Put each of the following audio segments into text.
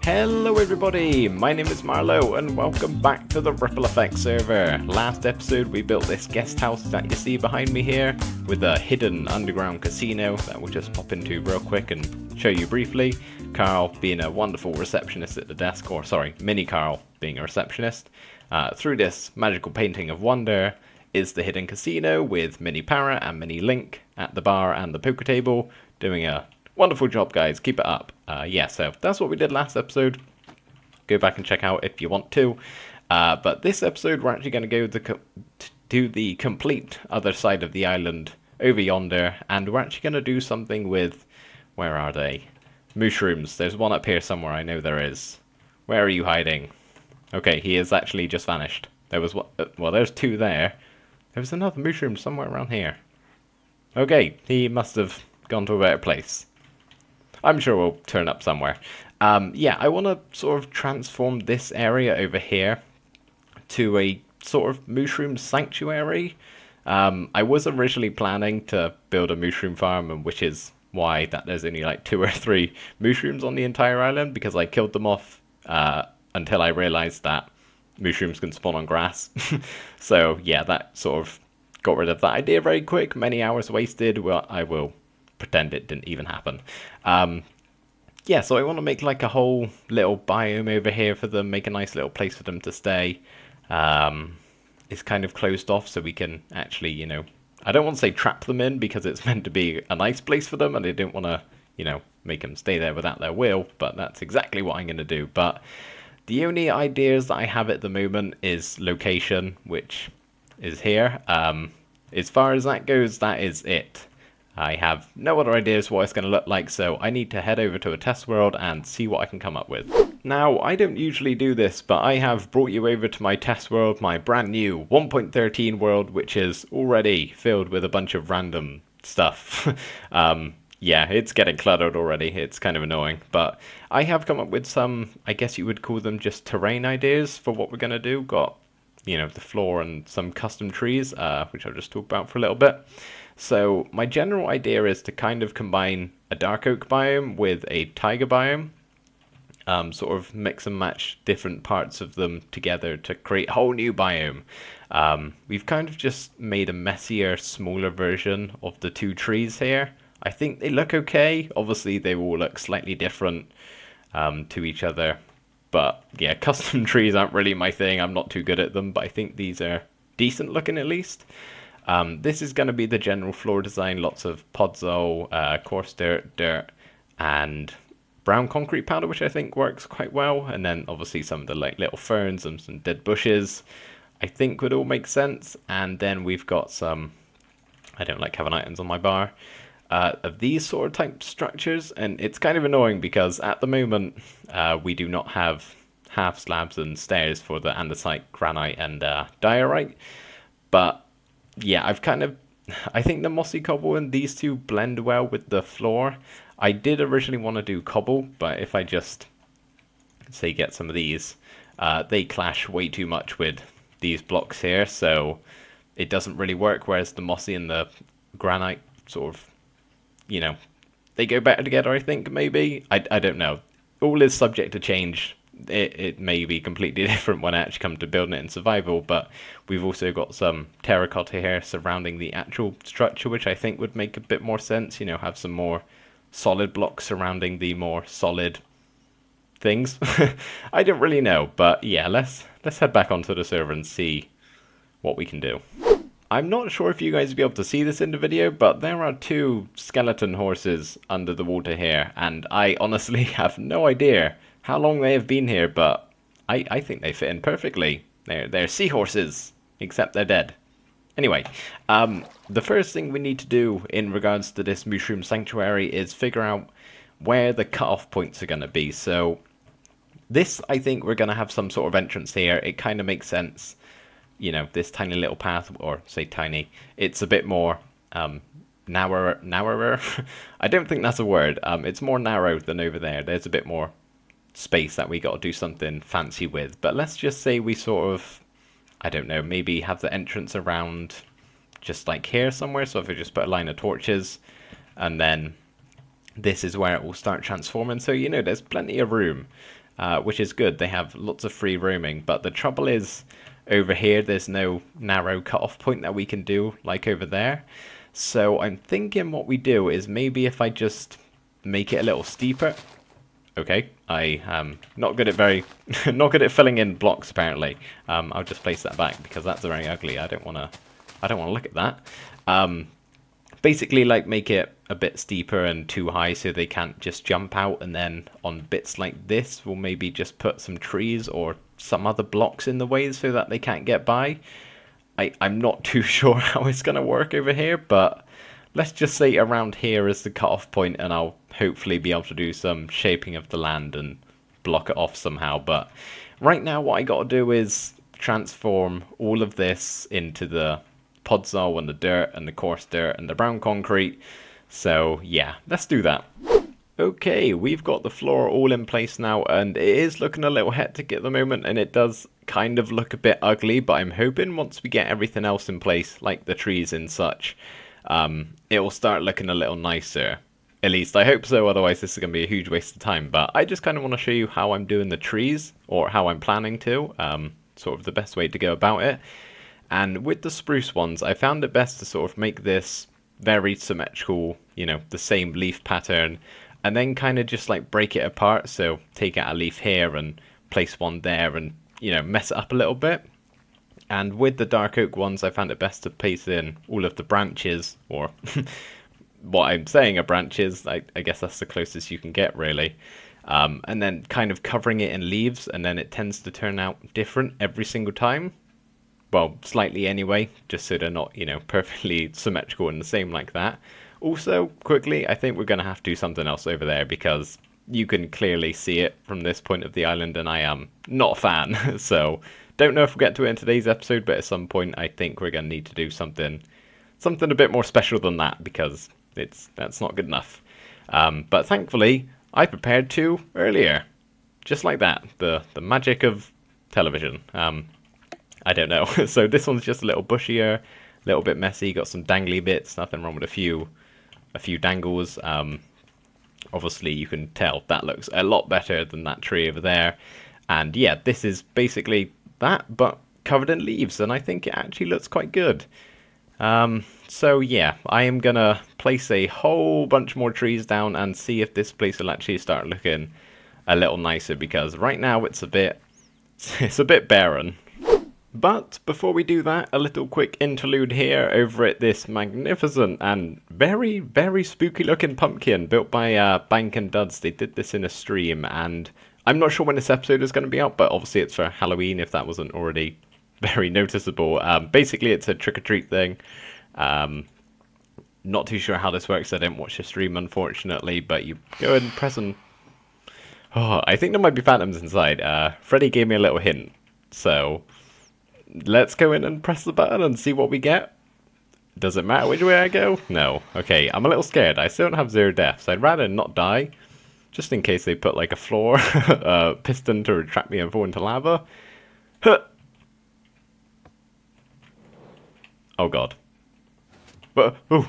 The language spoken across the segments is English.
Hello everybody, my name is Marlo and welcome back to the Ripple Effect server. Last episode we built this guest house that you see behind me here with a hidden underground casino that we'll just pop into real quick and show you briefly. Carl being a wonderful receptionist at the desk, or sorry, Mini Carl being a receptionist. Through this magical painting of wonder is the hidden casino with Mini Parrot and Mini Link at the bar and the poker table doing a wonderful job, guys. Keep it up. Yeah, so that's what we did last episode. Go back and check out if you want to. But this episode, we're actually going to go to the complete other side of the island over yonder. And we're actually going to do something with... Where are they? Mooshrooms. There's one up here somewhere. I know there is. Where are you hiding? Okay, he is actually just vanished. There was one... well, there's two there. There was another mushroom somewhere around here. Okay, he must have gone to a better place. I'm sure we'll turn up somewhere. Yeah, I want to sort of transform this area over here to a sort of mushroom sanctuary. I was originally planning to build a mushroom farm, and which is why that there's only like 2 or 3 mushrooms on the entire island, because I killed them off until I realized that mushrooms can spawn on grass. So yeah, that sort of got rid of that idea very quick. Many hours wasted. Well, I will pretend it didn't even happen. Yeah, so I want to make like a whole little biome over here for them, make a nice little place for them to stay. It's kind of closed off so we can actually, you know, I don't want to say trap them in because it's meant to be a nice place for them and I don't want to, you know, make them stay there without their will, but that's exactly what I'm going to do. But the only ideas that I have at the moment is location, which is here. As far as that goes, that is it. I have no other ideas what it's going to look like, so I need to head over to a test world and see what I can come up with. Now, I don't usually do this, but I have brought you over to my test world, my brand new 1.13 world, which is already filled with a bunch of random stuff. Yeah, it's getting cluttered already. It's kind of annoying, but I have come up with some, I guess you would call them just terrain ideas for what we're going to do. Got, you know, the floor and some custom trees, which I'll just talk about for a little bit. So my general idea is to kind of combine a dark oak biome with a taiga biome, sort of mix and match different parts of them together to create a whole new biome. We've kind of just made a messier, smaller version of the 2 trees here. I think they look okay. Obviously they all look slightly different to each other. But yeah, custom trees aren't really my thing. I'm not too good at them, but I think these are decent looking at least. This is going to be the general floor design, lots of podzol, coarse dirt, and brown concrete powder, which I think works quite well. And then obviously some of the like little ferns and some dead bushes, I think would all make sense. And then we've got some, I don't like having items on my bar, of these sort of type structures. And it's kind of annoying because at the moment we do not have half slabs and stairs for the andesite, granite, and diorite. But yeah, I think the mossy cobble and these two blend well with the floor. I did originally want to do cobble, but if I just, say, get some of these, they clash way too much with these blocks here, so it doesn't really work, whereas the mossy and the granite sort of, you know, they go better together, I think, maybe? I don't know. All is subject to change. It may be completely different when I actually come to building it in survival, but we've also got some terracotta here surrounding the actual structure, which I think would make a bit more sense, you know, have some more solid blocks surrounding the more solid things. I don't really know, but yeah, let's head back onto the server and see what we can do. I'm not sure if you guys will be able to see this in the video, but there are 2 skeleton horses under the water here, and I honestly have no idea how long they have been here, but I think they fit in perfectly. They're seahorses, except they're dead. Anyway, the first thing we need to do in regards to this mushroom sanctuary is figure out where the cutoff points are going to be. So this, I think we're going to have some sort of entrance here. It kind of makes sense. You know, this tiny little path, or say tiny, it's a bit more narrower. I don't think that's a word. It's more narrow than over there. There's a bit more space that we got to do something fancy with. But let's just say we sort of, I don't know, maybe have the entrance around just like here somewhere. So if we just put a line of torches, and then this is where it will start transforming. So, you know, there's plenty of room. which is good. They have lots of free roaming, but the trouble is over here there's no narrow cutoff point that we can do like over there. So I'm thinking what we do is maybe if I just make it a little steeper. Okay, I am not good at not good at filling in blocks apparently. I'll just place that back because that's very ugly. I don't wanna look at that. Basically, like, make it a bit steeper and too high so they can't just jump out, and then on bits like this we'll maybe just put some trees or some other blocks in the way so that they can't get by. I'm not too sure how it's gonna work over here, but let's just say around here is the cutoff point, and I'll hopefully be able to do some shaping of the land and block it off somehow. But right now what I gotta do is transform all of this into the podzol and the dirt and the coarse dirt and the brown concrete. So yeah, let's do that. Okay, we've got the floor all in place now, and it is looking a little hectic at the moment, and it does kind of look a bit ugly, but I'm hoping once we get everything else in place, like the trees and such, it will start looking a little nicer. At least I hope so, otherwise this is going to be a huge waste of time. But I just kind of want to show you how I'm doing the trees, or how I'm planning to, sort of the best way to go about it. And with the spruce ones, I found it best to sort of make this very symmetrical, you know, the same leaf pattern, and then kind of just like break it apart. So take out a leaf here and place one there and, you know, mess it up a little bit. And with the dark oak ones, I found it best to place in all of the branches, or what I'm saying are branches. I guess that's the closest you can get, really. And then kind of covering it in leaves, and then it tends to turn out different every single time. Well, slightly anyway, just so they're not, you know, perfectly symmetrical and the same like that. Also, quickly, I think we're going to have to do something else over there, because you can clearly see it from this point of the island, and I am not a fan. So, don't know if we'll get to it in today's episode, but at some point I think we're going to need to do something a bit more special than that, because that's not good enough. But thankfully, I prepared two earlier. Just like that. The magic of television. I don't know. So this one's just a little bushier, a little bit messy, got some dangly bits, nothing wrong with a few dangles. Obviously you can tell that looks a lot better than that tree over there. And yeah, this is basically that, but covered in leaves, and I think it actually looks quite good. So yeah, I am gonna place a whole bunch more trees down and see if this place will actually start looking a little nicer, because right now it's a bit barren. But before we do that, a little quick interlude here over at this magnificent and very, very spooky looking pumpkin built by Bank and Duds. They did this in a stream, and I'm not sure when this episode is going to be out, but obviously it's for Halloween if that wasn't already very noticeable. Basically it's a trick-or-treat thing. Not too sure how this works. I didn't watch the stream, unfortunately, but you go ahead and press and... Oh, I think there might be phantoms inside. Freddy gave me a little hint, so... Let's go in and press the button and see what we get. Does it matter which way I go? No. Okay, I'm a little scared. I still don't have 0 deaths. I'd rather not die, just in case they put like a floor piston to retract me and fall into lava. Huh. Oh god. But, ooh.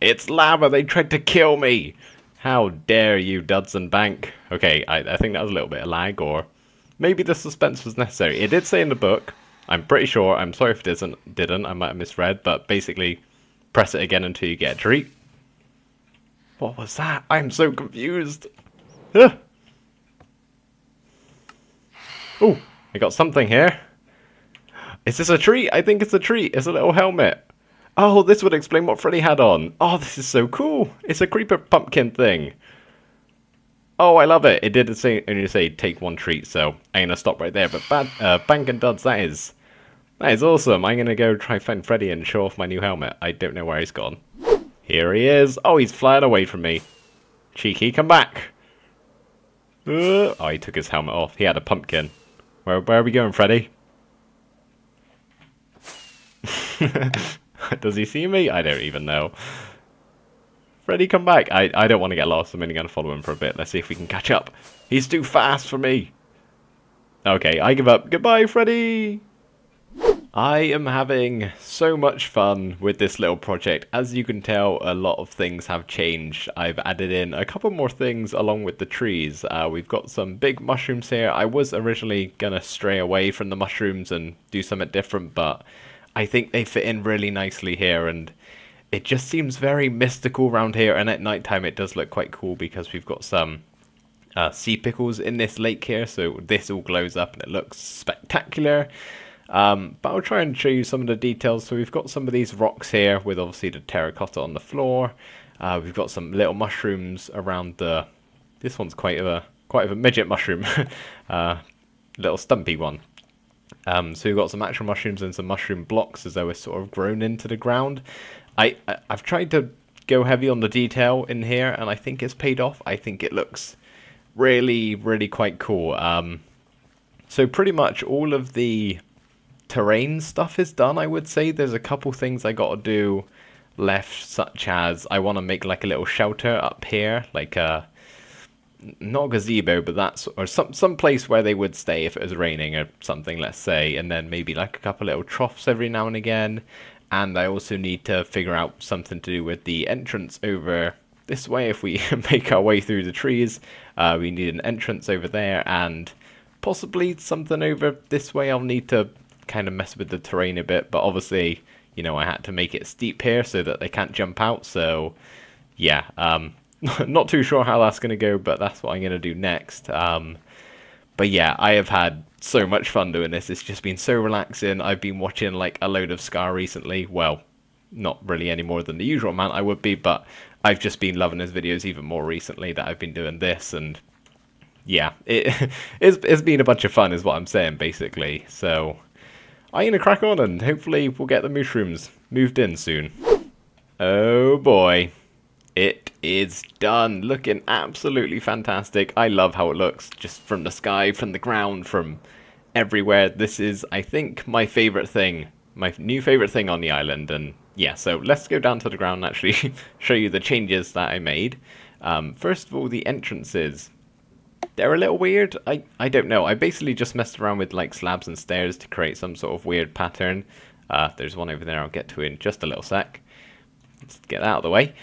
It's lava! They tried to kill me! How dare you, Duds and Bank? Okay, I think that was a little bit of lag, or... Maybe the suspense was necessary. It did say in the book, I'm pretty sure, I'm sorry if it didn't, I might have misread, but basically, press it again until you get a treat. What was that? I'm so confused. Ah. Oh, I got something here. Is this a treat? I think it's a treat. It's a little helmet. Oh, this would explain what Freddy had on. Oh, this is so cool. It's a creeper pumpkin thing. Oh, I love it. It did only say take 1 treat, so I'm going to stop right there. But Bank and Duds, that is awesome. I'm going to go try find Freddy and show off my new helmet. I don't know where he's gone. Here he is. Oh, he's flying away from me. Cheeky, come back. Oh, he took his helmet off. He had a pumpkin. Where are we going, Freddy? Does he see me? I don't even know. Freddy, come back. I don't want to get lost. I'm only going to follow him for a bit. Let's see if we can catch up. He's too fast for me. Okay, I give up. Goodbye, Freddy. I am having so much fun with this little project. As you can tell, a lot of things have changed. I've added in a couple more things along with the trees. We've got some big mushrooms here. I was originally gonna stray away from the mushrooms and do something different, but I think they fit in really nicely here, and it just seems very mystical around here. And at nighttime it does look quite cool because we've got some sea pickles in this lake here, so this all glows up and it looks spectacular. But I'll try and show you some of the details. So we've got some of these rocks here with obviously the terracotta on the floor. We've got some little mushrooms around the... This one's quite of a midget mushroom. Little stumpy one. So we've got some actual mushrooms and some mushroom blocks as though it's sort of grown into the ground. I've tried to go heavy on the detail in here, and I think it's paid off. I think it looks really, really quite cool. So pretty much all of the terrain stuff is done, I would say. There's a couple things I got to do left, such as I want to make like a little shelter up here, like a not a gazebo, but that's or some place where they would stay if it was raining or something, let's say, and then maybe like a couple little troughs every now and again. And I also need to figure out something to do with the entrance over this way. If we make our way through the trees, we need an entrance over there, and possibly something over this way. I'll need to kind of mess with the terrain a bit, but obviously, you know, I had to make it steep here so that they can't jump out. So yeah, not too sure how that's going to go, but that's what I'm going to do next. But yeah, I have had so much fun doing this. It's just been so relaxing. I've been watching like a load of Scar recently. Well, not really any more than the usual amount I would be, but I've just been loving his videos even more recently that I've been doing this. And yeah, it's been a bunch of fun is what I'm saying, basically. So I'm going to crack on, and hopefully we'll get the mooshrooms moved in soon. Oh boy. It is done. Looking absolutely fantastic. I love how it looks, just from the sky, from the ground, from everywhere. This is, I think, my favourite thing. My new favourite thing on the island. And yeah, so let's go down to the ground and actually show you the changes that I made. First of all, the entrances. They're a little weird. I don't know. I basically just messed around with like slabs and stairs to create some sort of weird pattern. There's one over there I'll get to in just a little sec. Let's get that out of the way.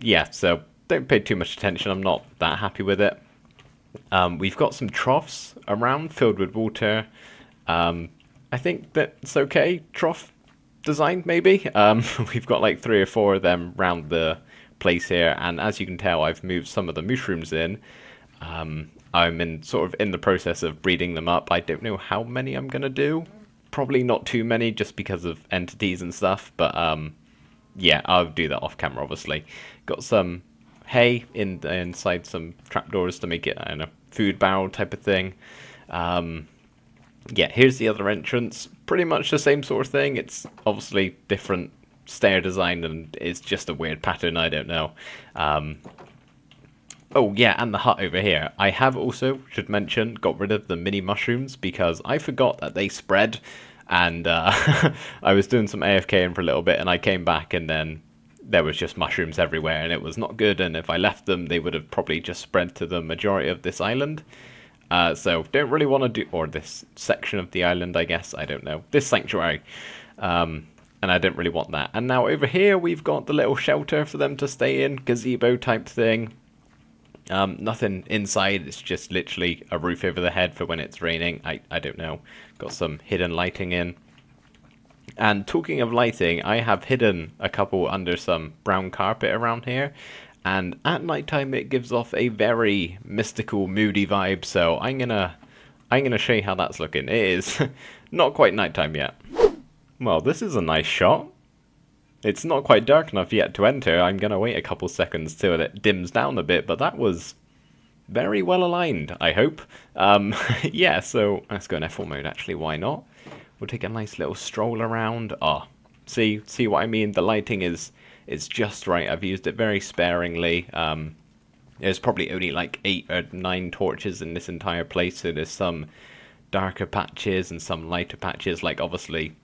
Yeah, so don't pay too much attention. I'm not that happy with it. We've got some troughs around filled with water. I think that's okay. Trough design, maybe. We've got like 3 or 4 of them around the place here. And as you can tell, I've moved some of the mooshrooms in. I'm in the process of breeding them up. I don't know how many I'm gonna do. Probably not too many, just because of entities and stuff. But yeah, I'll do that off camera, obviously. Got some hay inside some trapdoors to make it, I don't know, food barrel type of thing. Yeah, here's the other entrance. Pretty much the same sort of thing. It's obviously different stair design, and it's just a weird pattern. I don't know. Oh yeah, and the hut over here. I have also, should mention, got rid of the mini mushrooms because I forgot that they spread, and I was doing some AFKing for a little bit, and I came back and then there was just mushrooms everywhere, and it was not good, and if I left them, they would have probably just spread to the majority of this island. So don't really want to do, or this section of the island, I guess, I don't know, this sanctuary. And I didn't really want that. And now over here, we've got the little shelter for them to stay in, gazebo type thing. Nothing inside, it's just literally a roof over the head for when it's raining. I don't know. Got some hidden lighting in. And talking of lighting, I have hidden a couple under some brown carpet around here. And at nighttime it gives off a very mystical, moody vibe, so I'm gonna show you how that's looking. It is not quite nighttime yet. Well, this is a nice shot. It's not quite dark enough yet to enter. I'm going to wait a couple seconds till it dims down a bit, but that was very well aligned, I hope. Yeah, so let's go in F4 mode, actually, why not? We'll take a nice little stroll around. Oh, see what I mean? The lighting is just right. I've used it very sparingly. There's probably only like 8 or 9 torches in this entire place, so there's some darker patches and some lighter patches, like obviously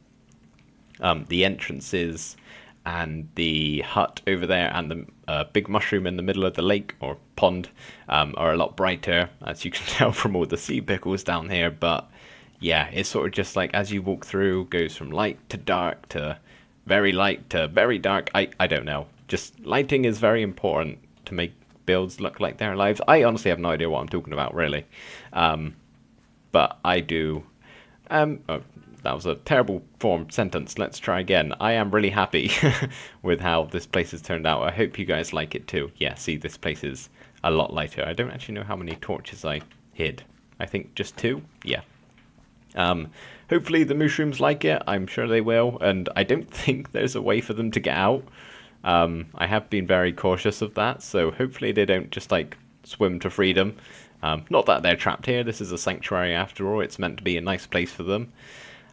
the entrances and the hut over there and the big mushroom in the middle of the lake or pond are a lot brighter, as you can tell from all the sea pickles down here. But yeah, it's sort of just like as you walk through, goes from light to dark to very light to very dark. I don't know. Just lighting is very important to make builds look like they're alive. I honestly have no idea what I'm talking about, really. But I do. Oh, that was a terrible formed sentence. Let's try again. I am really happy with how this place has turned out. I hope you guys like it too. Yeah, see, this place is a lot lighter. I don't actually know how many torches I hid. I think just 2? Yeah. Hopefully the mooshrooms like it. I'm sure they will. And I don't think there's a way for them to get out. I have been very cautious of that. So hopefully they don't just like swim to freedom. Not that they're trapped here. This is a sanctuary after all. It's meant to be a nice place for them.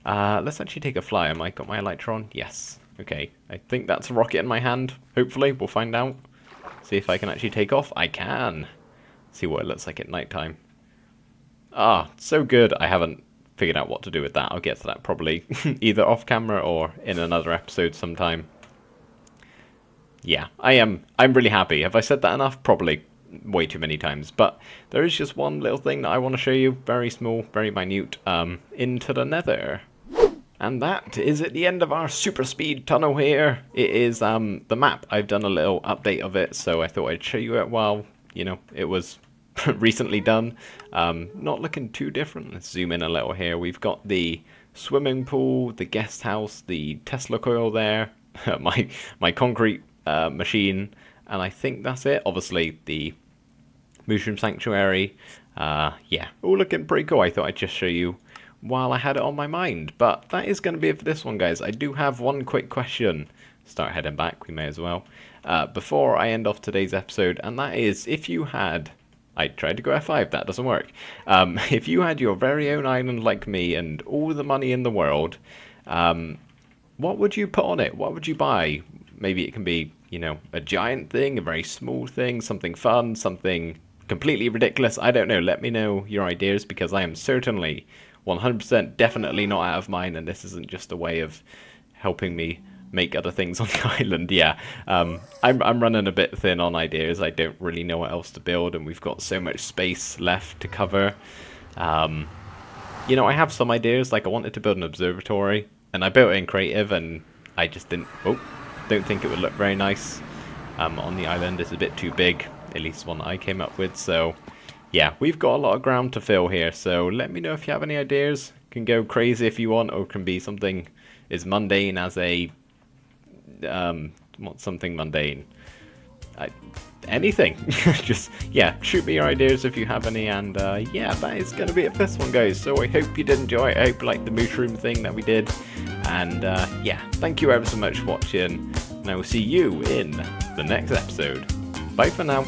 Let's actually take a fly. Am I got my elytra on? Yes. Okay. I think that's a rocket in my hand. Hopefully. We'll find out. See if I can actually take off. I can. See what it looks like at nighttime. Ah, so good. I haven't figured out what to do with that. I'll get to that probably either off camera or in another episode sometime. Yeah, I'm really happy. Have I said that enough? Probably way too many times. But there is just one little thing that I want to show you. Very small, very minute. Into the nether. And that is at the end of our super speed tunnel here. It is the map. I've done a little update of it, so I thought I'd show you it while, you know, it was recently done. Not looking too different. Let's zoom in a little here. We've got the swimming pool, the guest house, the Tesla coil there, my concrete machine, and I think that's it. Obviously the Mooshroom sanctuary. Yeah, all looking pretty cool. I thought I'd just show you while I had it on my mind. But that is going to be it for this one, guys. I do have one quick question. Start heading back, we may as well. Before I end off today's episode, and that is, if you had... I tried to go F5, that doesn't work. If you had your very own island like me and all the money in the world, what would you put on it? What would you buy? Maybe it can be, you know, a giant thing, a very small thing, something fun, something completely ridiculous. I don't know. Let me know your ideas, because I am certainly 100% definitely not out of mine, and this isn't just a way of helping me make other things on the island. Yeah, I'm running a bit thin on ideas. I don't really know what else to build, and we've got so much space left to cover. You know, I have some ideas. Like, I wanted to build an observatory, and I built it in creative, and I just don't think it would look very nice on the island. It's a bit too big, at least one I came up with. So yeah, we've got a lot of ground to fill here, so let me know if you have any ideas. Can go crazy if you want, or can be something as mundane as a what's something mundane? Anything. Just, yeah, shoot me your ideas if you have any, and yeah, that is going to be it for this one, guys. So I hope you did enjoy it. I hope you liked the Mooshroom thing that we did, and yeah, thank you ever so much for watching, and I will see you in the next episode. Bye for now.